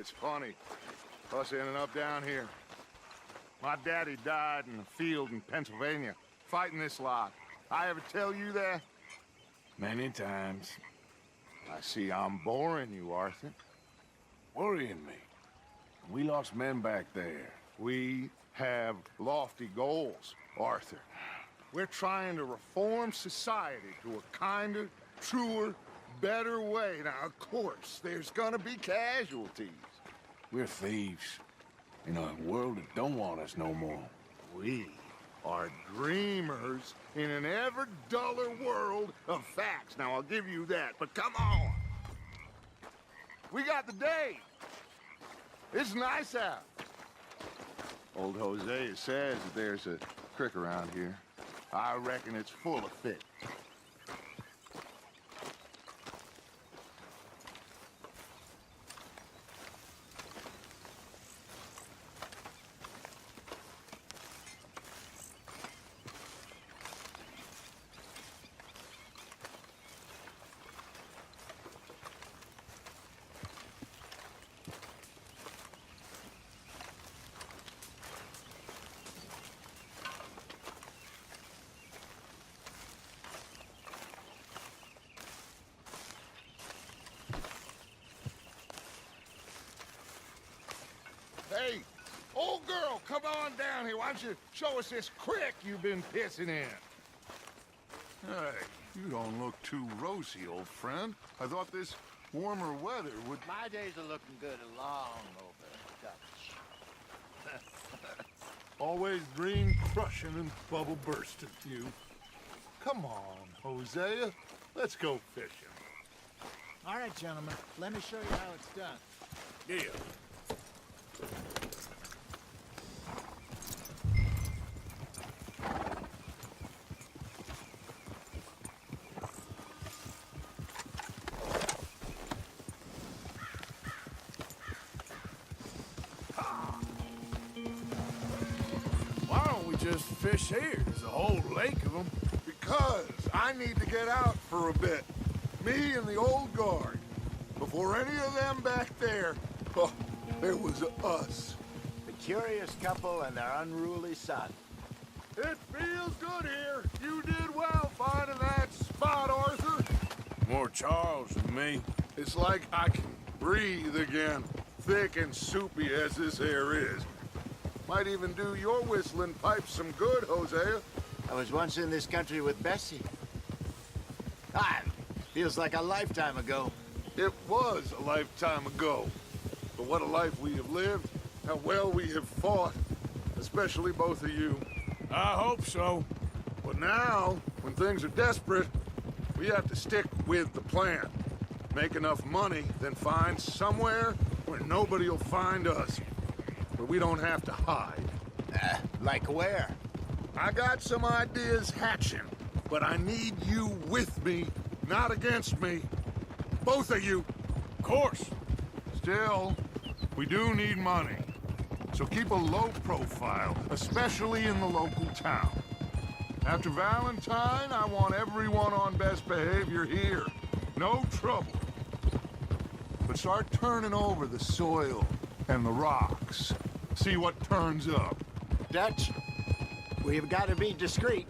It's funny, us ending up down here. My daddy died in a field in Pennsylvania, fighting this lot. I ever tell you that? Many times. I see I'm boring you, Arthur. Worrying me. We lost men back there. We have lofty goals, Arthur. We're trying to reform society to a kinder, truer, better way. Now, of course, there's gonna be casualties. We're thieves. In a world that don't want us no more. We are dreamers in an ever duller world of facts. Now, I'll give you that, but come on. We got the day. It's nice out. Old Hosea says that there's a creek around here. I reckon it's full of fish. Hey, old girl, come on down here. Why don't you show us this creek you've been pissing in? Hey, you don't look too rosy, old friend. I thought this warmer weather would... My days are looking good along over Dutch. Always dream crushing and bubble bursting, you. Come on, Hosea. Let's go fishing. All right, gentlemen. Let me show you how it's done. Yeah. Why don't we just fish here? There's a whole lake of them. Because I need to get out for a bit. Me and the old guard. Before any of them back there, oh, there was us. The curious couple and their unruly son. It feels good here. You did well finding that spot, Arthur. More Charles than me. It's like I can breathe again. Thick and soupy as this air is. Might even do your whistling pipes some good, Hosea. I was once in this country with Bessie. Feels like a lifetime ago. It was a lifetime ago. But what a life we have lived. How well we have fought. Especially both of you. I hope so. But now, when things are desperate, we have to stick with the plan. Make enough money, then find somewhere where nobody will find us. Where we don't have to hide. Like where? I got some ideas hatching, but I need you with me, not against me. Both of you. Of course. Still, we do need money. So keep a low profile, especially in the local town. After Valentine, I want everyone on best behavior here. No trouble. But start turning over the soil and the rocks. See what turns up. Dutch, we've got to be discreet.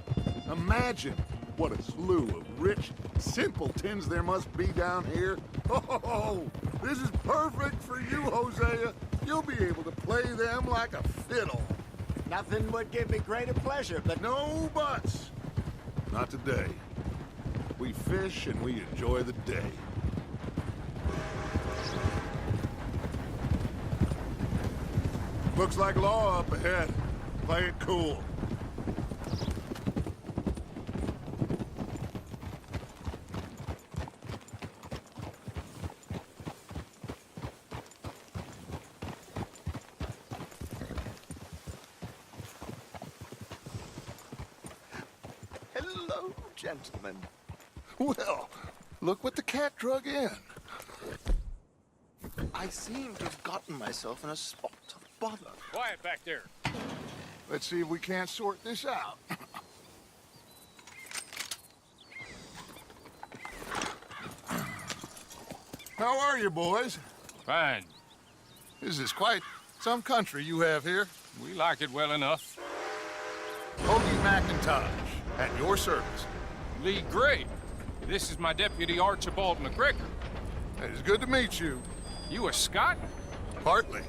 Imagine what a slew of rich simpletons there must be down here. Oh, this is perfect for you, Hosea. You'll be able to play them like a fiddle. Nothing would give me greater pleasure, but No buts. Not today. We fish and we enjoy the day. Looks like law up ahead. Play it cool. hello, gentlemen. Well, look what the cat drug in. I seem to have gotten myself in a spot of bother. Quiet back there. Let's see if we can't sort this out. How are you, boys? Fine. This is quite some country you have here. We like it well enough. Hoagie McIntosh, at your service. Lee Gray. This is my deputy Archibald McGregor. It is good to meet you. You a Scot? Partly.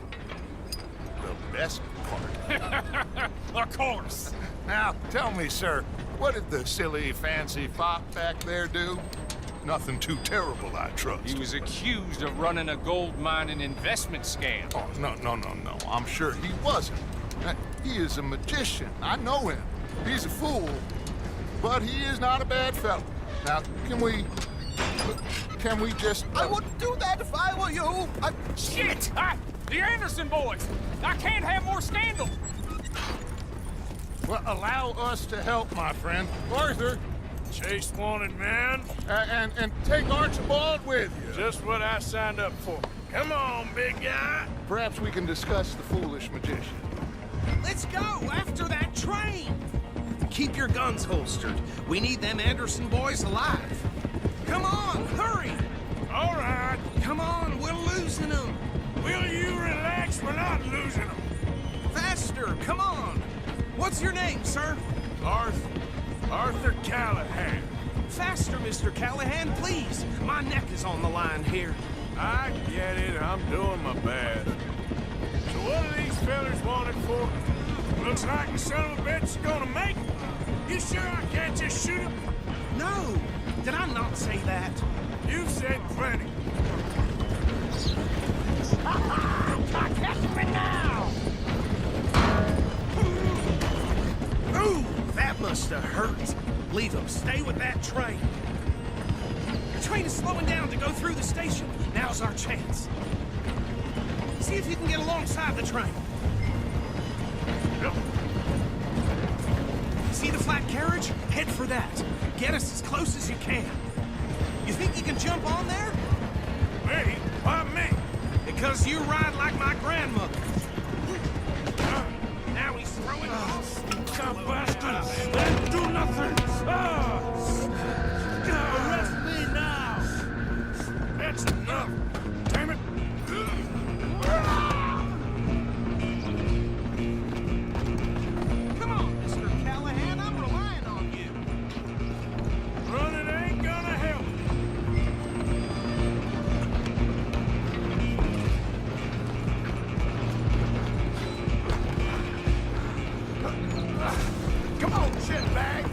The best part. Of course. Now, tell me, sir, what did the silly, fancy fop back there do? Nothing too terrible, I trust. He was accused of running a gold mining investment scam. Oh, no. I'm sure he wasn't. He is a magician. I know him. He's a fool. But he is not a bad fellow. Now, can we just... I wouldn't do that if I were you. Shit! The Anderson boys! I can't have more scandal! Well, allow us to help, my friend. Arthur, Chase wanted, man. and take Archibald with you. Just what I signed up for. Come on, big guy. Perhaps we can discuss the foolish magician. Let's go after that train. Keep your guns holstered. We need them Anderson boys alive. Come on, hurry. All right. Come on, we're losing them. Will you relax? We're not losing them. Faster, come on. What's your name, sir? Arthur Callahan. Faster, Mr. Callahan, please. My neck is on the line here. I get it. I'm doing my best. So what are these fellas wanted for? Looks like the son of a bitch is gonna make it. You sure I can't just shoot him? No, did I not say that? You've said plenty. Catch me now! Ooh, that must have hurt. Leave him. Stay with that train. The train is slowing down to go through the station. Now's our chance. See if you can get alongside the train. See the flat carriage? Head for that. Get us as close as you can. You think you can jump on there? Me? Why me? Because you ride like my grandmother. Now he's throwing off. Bastards! They do nothing! Arrest me now! That's enough! Damn it! Come on, Mr. Callahan, I'm relying on you. Running ain't gonna help! Come on, shitbag!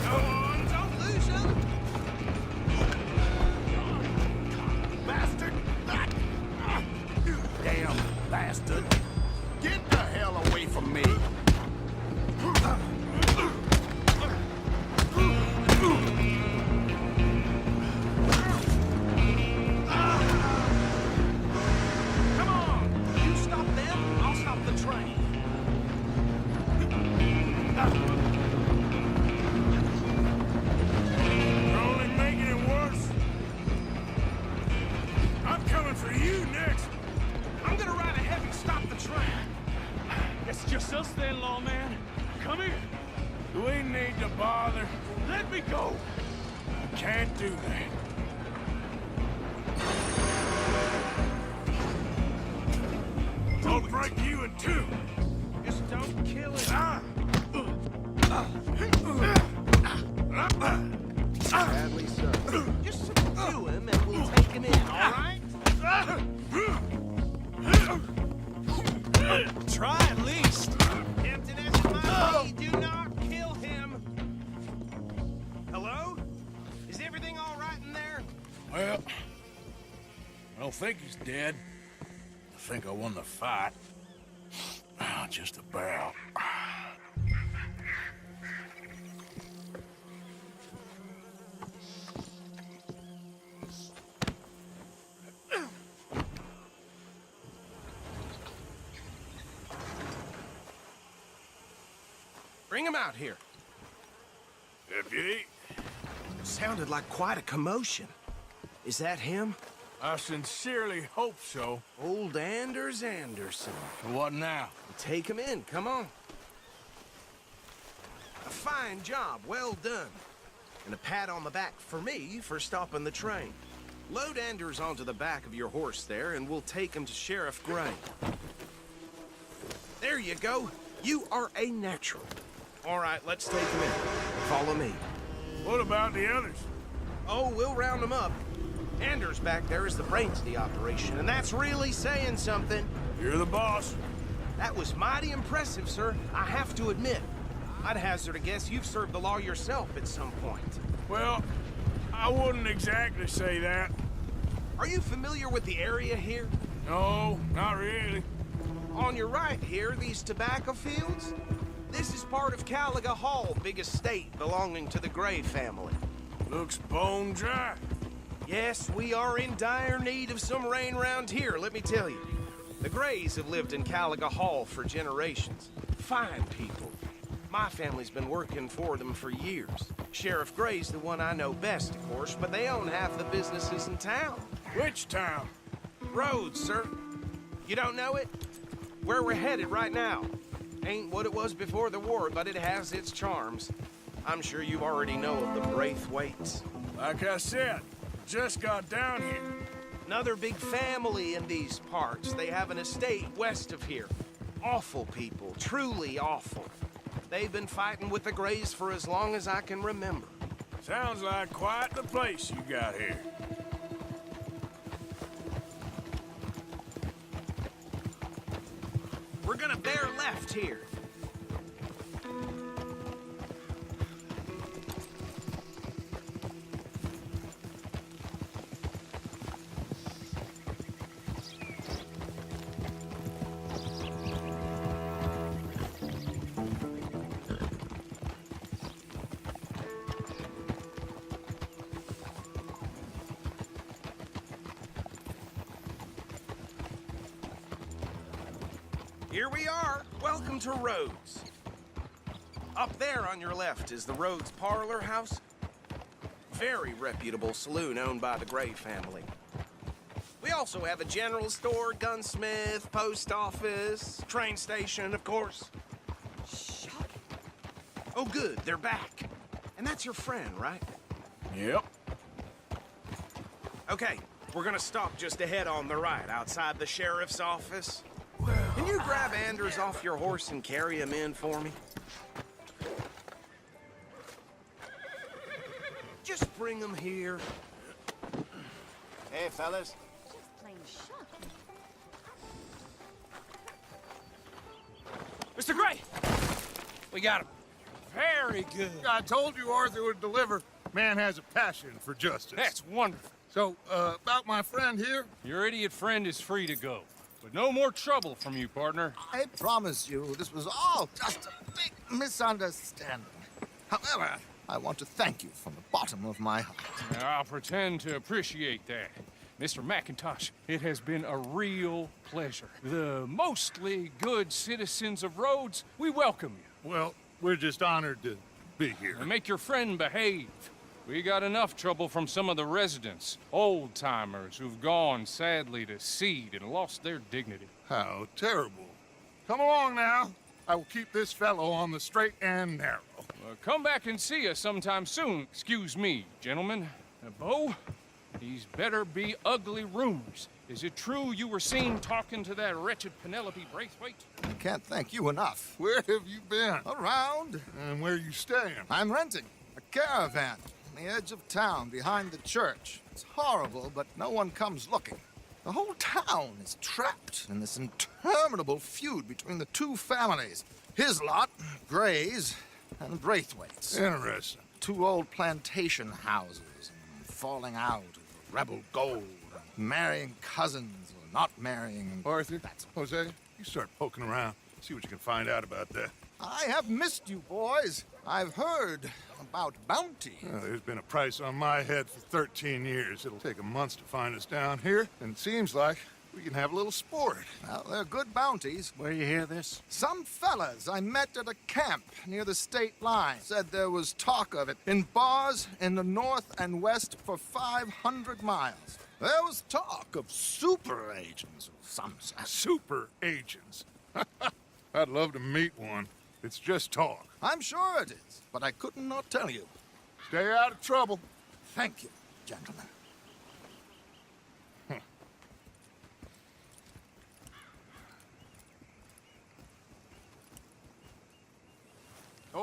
Go on, don't lose him. Bastard! Damn bastard! Get the hell away from me! Come on, you stop them, I'll stop the train. You're only making it worse. I'm coming for you next. I'm gonna ride ahead and stop the train. It's just us then, lawman. Come here. Do we need to bother? Let me go. Can't do that. I'll break you in two. Just don't kill it. Badly so. Just subdue him and we'll take him in, all right? Try at least. Tempted as it might be, do not kill him. Hello? Is everything all right in there? Well, I don't think he's dead. I think I won the fight. Just about. Bring him out here. Deputy, Sounded like quite a commotion. Is that him? I sincerely hope so. Old Anders Anderson. What now? Take him in, come on. A fine job, well done. And a pat on the back for me for stopping the train. Load Anders onto the back of your horse there, and we'll take him to Sheriff Gray. There you go. You are a natural. All right, let's take him in. Follow me. What about the others? Oh, we'll round them up. Anders back there is the brains of the operation, and that's really saying something. You're the boss. That was mighty impressive, sir. I have to admit. I'd hazard a guess you've served the law yourself at some point. Well, I wouldn't exactly say that. Are you familiar with the area here? No, not really. On your right here, these tobacco fields? This is part of Caliga Hall, big estate belonging to the Gray family. Looks bone dry. Yes, we are in dire need of some rain round here, let me tell you. The Grays have lived in Caliga Hall for generations. Fine people. My family's been working for them for years. Sheriff Gray's the one I know best, of course, but they own half the businesses in town. Which town? Rhodes, sir. You don't know it? Where we're headed right now. Ain't what it was before the war, but it has its charms. I'm sure you already know of the Braithwaites. Like I said, just got down here. Another big family in these parts. They have an estate west of here. Awful people, truly awful. They've been fighting with the Grays for as long as I can remember. Sounds like quite the place you got here. We're gonna bear left here. Here we are. Welcome to Rhodes. Up there on your left is the Rhodes Parlor House. Very reputable saloon owned by the Gray family. We also have a general store, gunsmith, post office, train station, of course. Shocking. Oh, good. They're back. And that's your friend, right? Yep. Okay, we're gonna stop just ahead on the right, outside the sheriff's office. Can you grab Anders off your horse and carry him in for me? Just bring him here. Hey, fellas. Just plain shocking. Mr. Gray! We got him. Very good. I told you Arthur would deliver. Man has a passion for justice. That's wonderful. So, about my friend here? Your idiot friend is free to go. But no more trouble from you, partner. I promise you, this was all just a big misunderstanding. However, I want to thank you from the bottom of my heart. I'll pretend to appreciate that. Mr. McIntosh, it has been a real pleasure. The mostly good citizens of Rhodes, we welcome you. Well, we're just honored to be here. And make your friend behave. We got enough trouble from some of the residents, old-timers who've gone, sadly, to seed and lost their dignity. How terrible. Come along now. I will keep this fellow on the straight and narrow. Come back and see us sometime soon. Excuse me, gentlemen. Bo, these better be ugly rumors. Is it true you were seen talking to that wretched Penelope Braithwaite? I can't thank you enough. Where have you been? Around. And where you staying? I'm renting a caravan on the edge of town behind the church. It's horrible, but no one comes looking. The whole town is trapped in this interminable feud between the two families. His lot, Gray's, and Braithwaite's. Interesting. Two old plantation houses, and falling out over rebel gold, and marrying cousins or not marrying. And Arthur, that's Jose, you start poking around. See what you can find out about that. I have missed you, boys. I've heard about bounty. There's been a price on my head for 13 years. It'll take a month to find us down here, and it seems like we can have a little sport. Well, they're good bounties. Where you hear this? Some fellas I met at a camp near the state line said there was talk of it in bars in the north and west for 500 miles. There was talk of super agents of some sort. Super agents. I'd love to meet one. It's just talk. I'm sure it is, but I couldn't not tell you. Stay out of trouble. Thank you, gentlemen.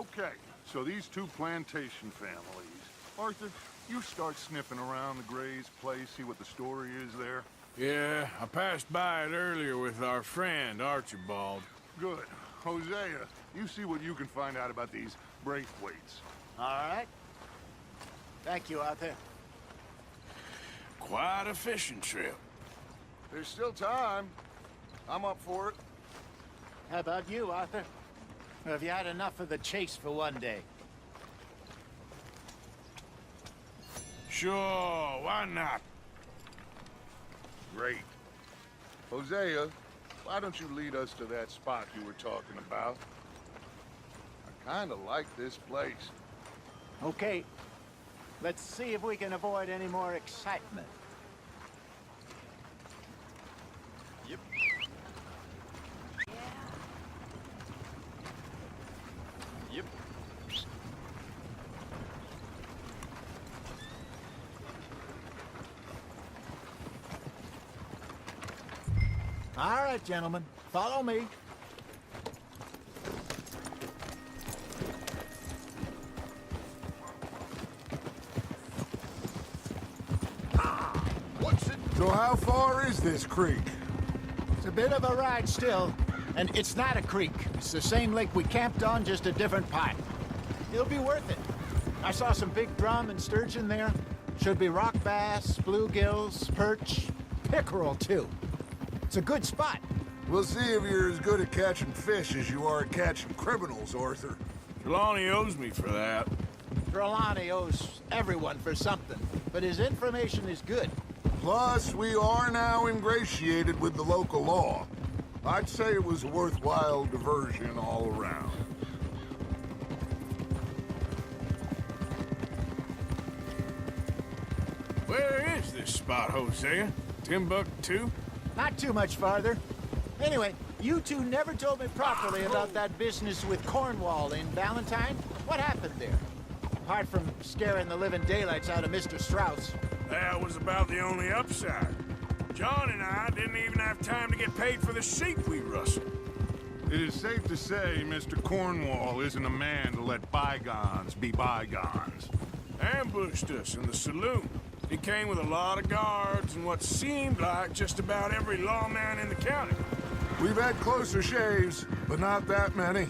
Okay, so these two plantation families. Arthur, you start sniffing around the Gray's place, see what the story is there. Yeah, I passed by it earlier with our friend, Archibald. Good. Hosea, you see what you can find out about these Braithwaites. All right. Thank you, Arthur. Quite a fishing trip. There's still time. I'm up for it. How about you, Arthur? Or have you had enough of the chase for one day? Sure, why not? Great. Hosea, why don't you lead us to that spot you were talking about? I kinda like this place. Okay. Let's see if we can avoid any more excitement. Yep. Yep. All right, gentlemen. Follow me. So how far is this creek? It's a bit of a ride still, and it's not a creek. It's the same lake we camped on, just a different part. It'll be worth it. I saw some big drum and sturgeon there. Should be rock bass, bluegills, perch, pickerel too. It's a good spot. We'll see if you're as good at catching fish as you are at catching criminals, Arthur. Trelawney owes me for that. Trelawney owes everyone for something, but his information is good. Plus, we are now ingratiated with the local law. I'd say it was a worthwhile diversion all around. Where is this spot, Hosea? Timbuktu? Not too much farther. Anyway, you two never told me properly about that business with Cornwall in Valentine. What happened there? Apart from scaring the living daylights out of Mr. Strauss. That was about the only upside. John and I didn't even have time to get paid for the sheep we rustled. It is safe to say Mr. Cornwall isn't a man to let bygones be bygones. Ambushed us in the saloon. He came with a lot of guards and what seemed like just about every lawman in the county. We've had closer shaves, but not that many.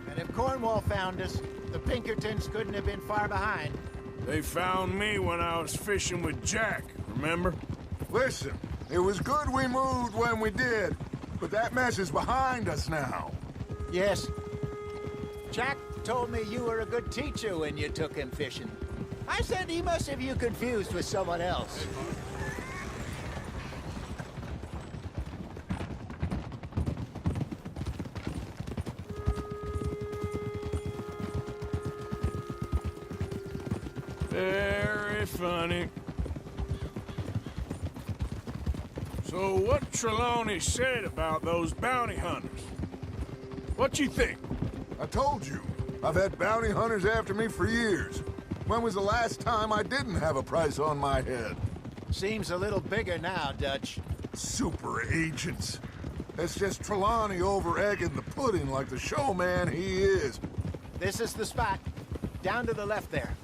And if Cornwall found us, the Pinkertons couldn't have been far behind. They found me when I was fishing with Jack, remember? Listen, it was good we moved when we did, but that mess is behind us now. Yes. Jack told me you were a good teacher when you took him fishing. I said he must have you confused with someone else. Very funny. So what Trelawney said about those bounty hunters? What you think? I told you, I've had bounty hunters after me for years. When was the last time I didn't have a price on my head? Seems a little bigger now, Dutch. Super agents. It's just Trelawney over-egging the pudding like the showman he is. This is the spot. Down to the left there.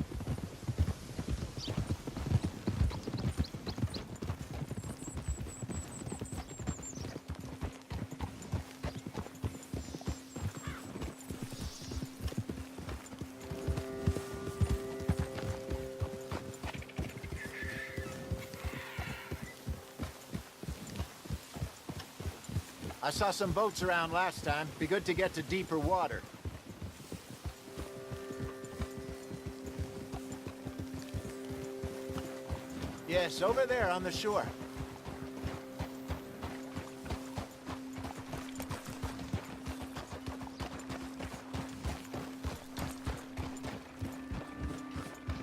I saw some boats around last time. Be good to get to deeper water. Yes, over there on the shore.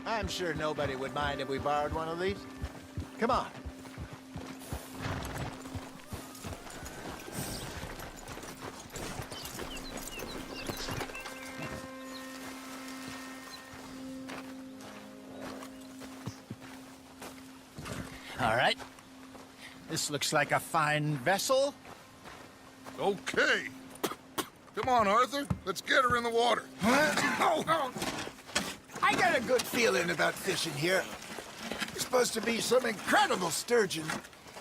I'm sure nobody would mind if we borrowed one of these. Come on. All right. This looks like a fine vessel. Okay. Come on, Arthur. Let's get her in the water. Oh. I got a good feeling about fishing here. It's supposed to be some incredible sturgeon.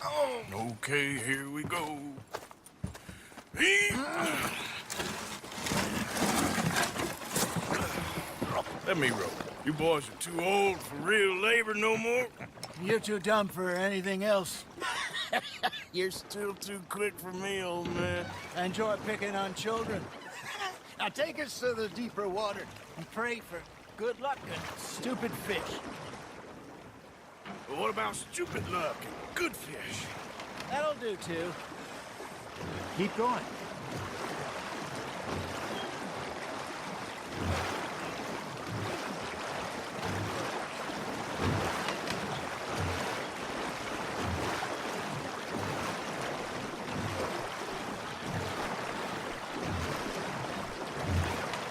Oh. Okay, here we go. Let me row. You boys are too old for real labor no more. You're too dumb for anything else. You're still too quick for me, old man. I enjoy picking on children. Now take us to the deeper water and pray for good luck and stupid fish. But what about stupid luck and good fish? That'll do, too. Keep going.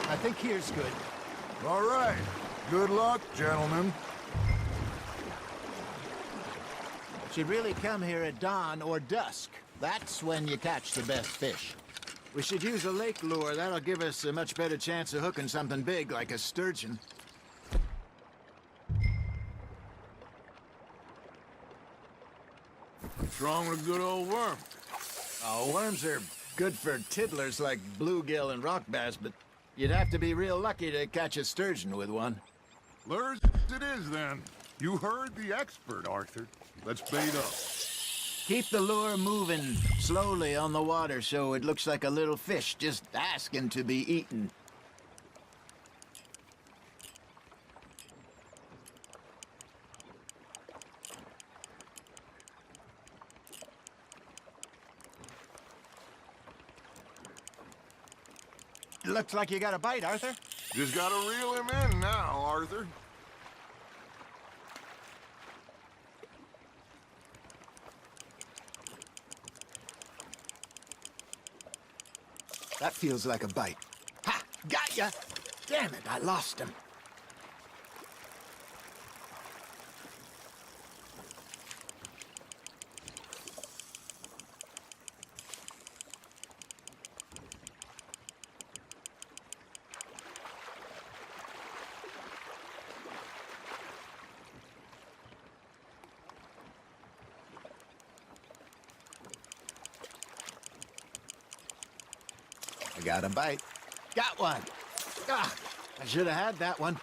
I think here's good. All right. Good luck, gentlemen. Should really come here at dawn or dusk. That's when you catch the best fish. We should use a lake lure. That'll give us a much better chance of hooking something big like a sturgeon. What's wrong with a good old worm? Oh, worms are good for tiddlers like bluegill and rock bass, but you'd have to be real lucky to catch a sturgeon with one. Lures it is, then. You heard the expert, Arthur. Let's bait up. Keep the lure moving slowly on the water so it looks like a little fish just asking to be eaten. Looks like you got a bite, Arthur. Just gotta reel him in now, Arthur. That feels like a bite. Ha! Got ya! Damn it, I lost him. I got a bite. Got one. Ah, I should have had that one.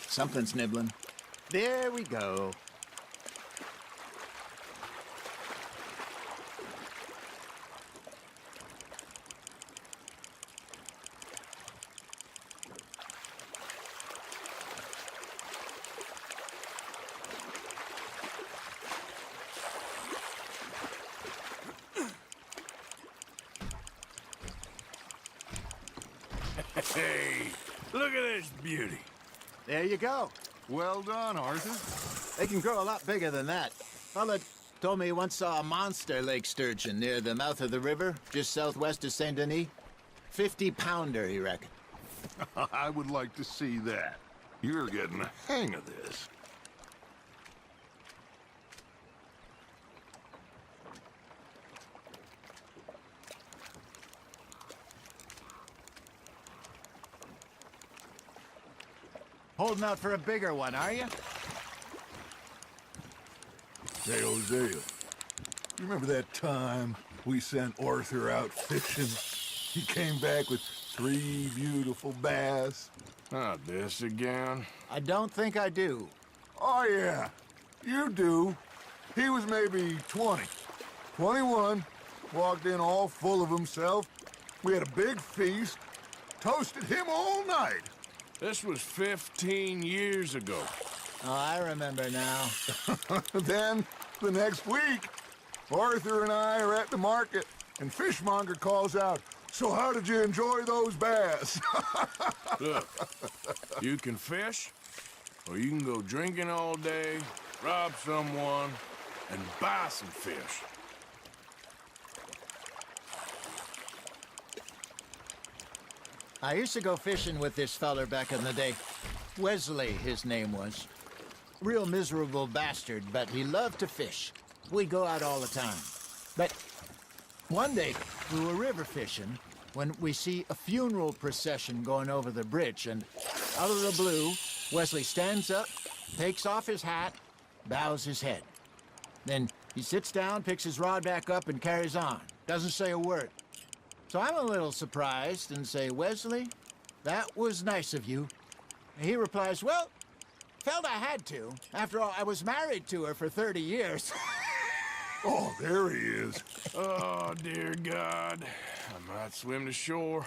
Something's nibbling. There we go. Hey, look at this beauty. There you go. Well done, Arthur. They can grow a lot bigger than that. Fella told me he once saw a monster lake sturgeon near the mouth of the river, just southwest of Saint Denis. 50-pounder, he reckoned. I would like to see that. You're getting the hang of this. Holding out for a bigger one, are you? Hey, Hosea, you remember that time we sent Arthur out fishing? He came back with 3 beautiful bass. Not this again. I don't think I do. Oh, yeah, you do. He was maybe 20, 21, walked in all full of himself. We had a big feast, toasted him all night. This was 15 years ago. Oh, I remember now. Then, the next week, Arthur and I are at the market, and Fishmonger calls out, "So how did you enjoy those bass?" Look, you can fish, or you can go drinking all day, rob someone, and buy some fish. I used to go fishing with this feller back in the day. Wesley, his name was. Real miserable bastard, but he loved to fish. We'd go out all the time. But one day, we were river fishing when we see a funeral procession going over the bridge, and out of the blue, Wesley stands up, takes off his hat, bows his head. Then he sits down, picks his rod back up, and carries on. Doesn't say a word. So I'm a little surprised and say, Wesley, that was nice of you. And he replies, well, felt I had to. After all, I was married to her for 30 years. Oh, there he is. Oh, dear God. I might swim to shore.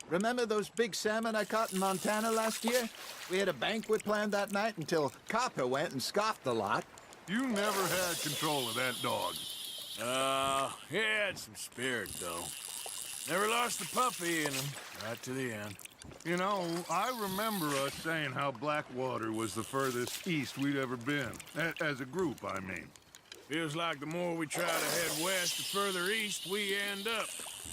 Remember those big salmon I caught in Montana last year? We had a banquet planned that night until Copper went and scoffed the lot. You never had control of that dog. He had some spirit, though. Never lost the puppy in him, right to the end. You know, I remember us saying how Blackwater was the furthest east we'd ever been. As a group, I mean. Feels like the more we try to head west, the further east we end up.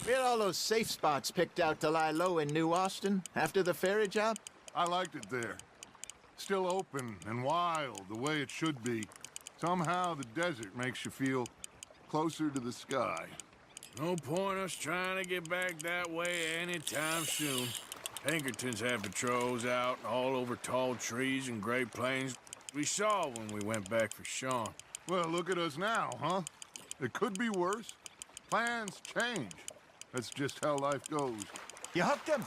We had all those safe spots picked out to lie low in New Austin after the ferry job. I liked it there. Still open and wild, the way it should be. Somehow the desert makes you feel closer to the sky. No point us trying to get back that way anytime soon. Pinkertons have patrols out all over tall trees and Great Plains. We saw when we went back for Sean. Well, look at us now, huh? It could be worse. Plans change. That's just how life goes. You hooked him.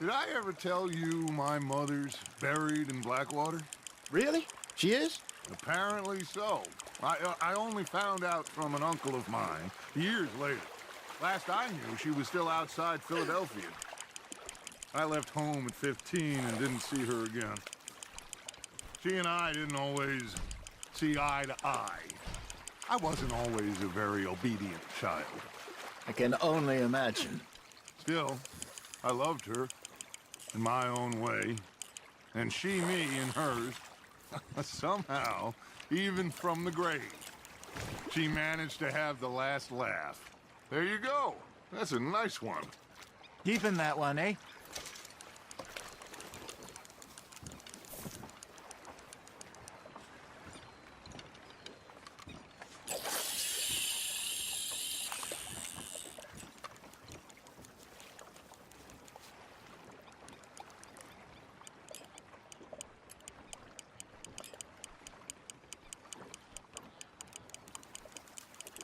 Did I ever tell you my mother's buried in Blackwater? Really? She is? Apparently so. I only found out from an uncle of mine years later. Last I knew, she was still outside Philadelphia. I left home at 15 and didn't see her again. She and I didn't always see eye to eye. I wasn't always a very obedient child. I can only imagine. Still, I loved her in my own way, and she me in hers. Somehow, even from the grave, she managed to have the last laugh. There you go. That's a nice one. Keeping that one, eh?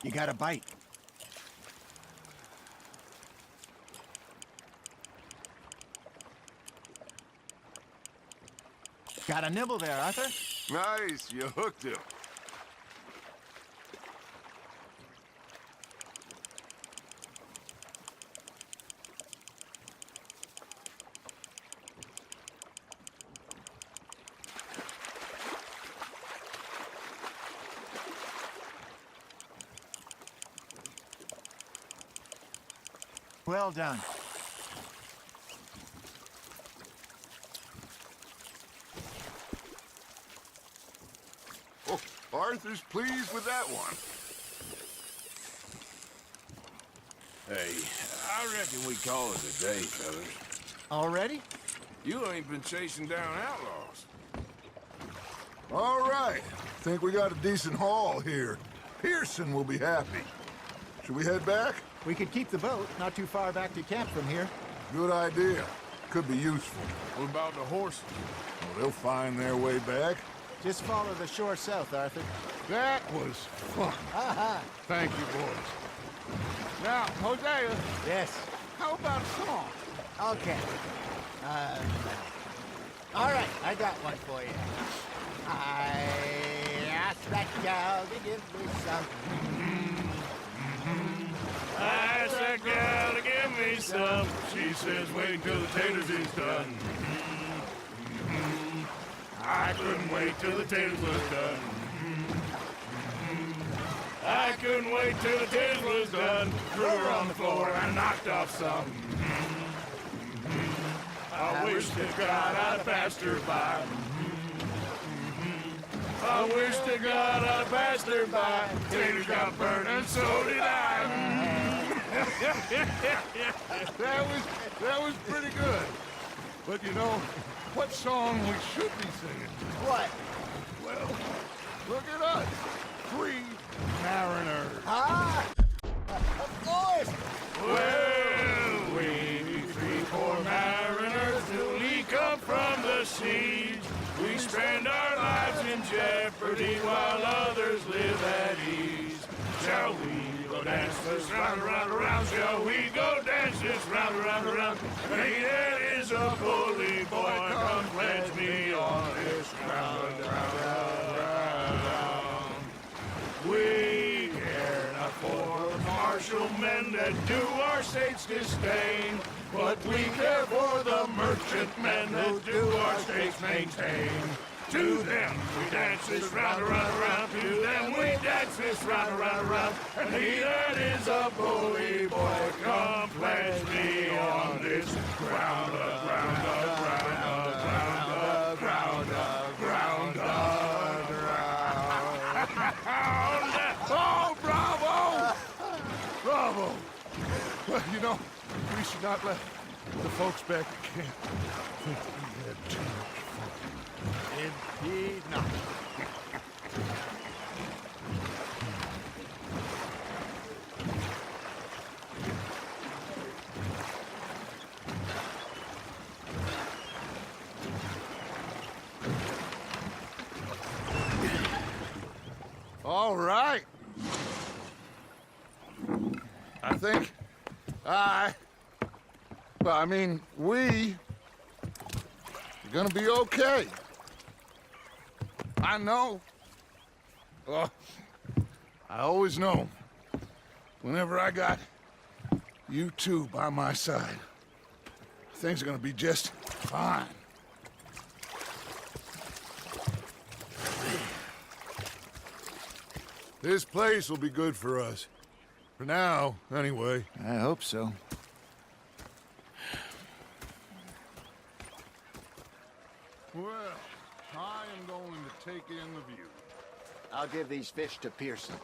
You got a bite. Got a nibble there, Arthur? Nice, you hooked him. Well done. Oh, Arthur's pleased with that one. Hey, I reckon we call it a day, fellas. Already? You ain't been chasing down outlaws. All right. Think we got a decent haul here. Pearson will be happy. Should we head back? We could keep the boat not too far back to camp from here. Good idea. Could be useful. What about the horses? Well, they'll find their way back. Just follow the shore south, Arthur. That was fun. Aha! Thank you, boys. Now, Hosea, Yes. how about a song? Okay. All right, I got one for you. I asked that gal to give me some. I asked that gal to give me some. She says, wait till the taters is done. I couldn't wait till the taters was done. I couldn't wait till the tis was done. Threw her on the floor and knocked off some. I wish to God I'd passed her by. I wish to God I'd passed her by. Taters got burned and so did I. That was pretty good. But you know, what song we should be singing? What? Well, look at us. Free mariners. Ah! Of course! Well, we three poor mariners till we come from the seas. We spend our lives in jeopardy while others live at ease. Shall we go dance this round, around, around? Shall we go dance this round, around, around? Hey, that is a bully boy. Come pledge me on this ground, ground. We care not for martial men that do our state's disdain, but we care for the merchantmen that do our state's maintain. To them we dance this round, around, around. To them we dance this round, around, around. And he that is a bully boy, come pledge me on this ground, ground, ground, ground, ground, ground, ground. Oh, bravo! Bravo! Well, you know, we should not let the folks back at camp think we had too much fun. Indeed not. All right. I think we are gonna be okay. I know. Well, I always know. Whenever I got you two by my side, things are gonna be just fine. This place will be good for us. For now, anyway. I hope so. Well, I am going to take in the view. I'll give these fish to Pearson.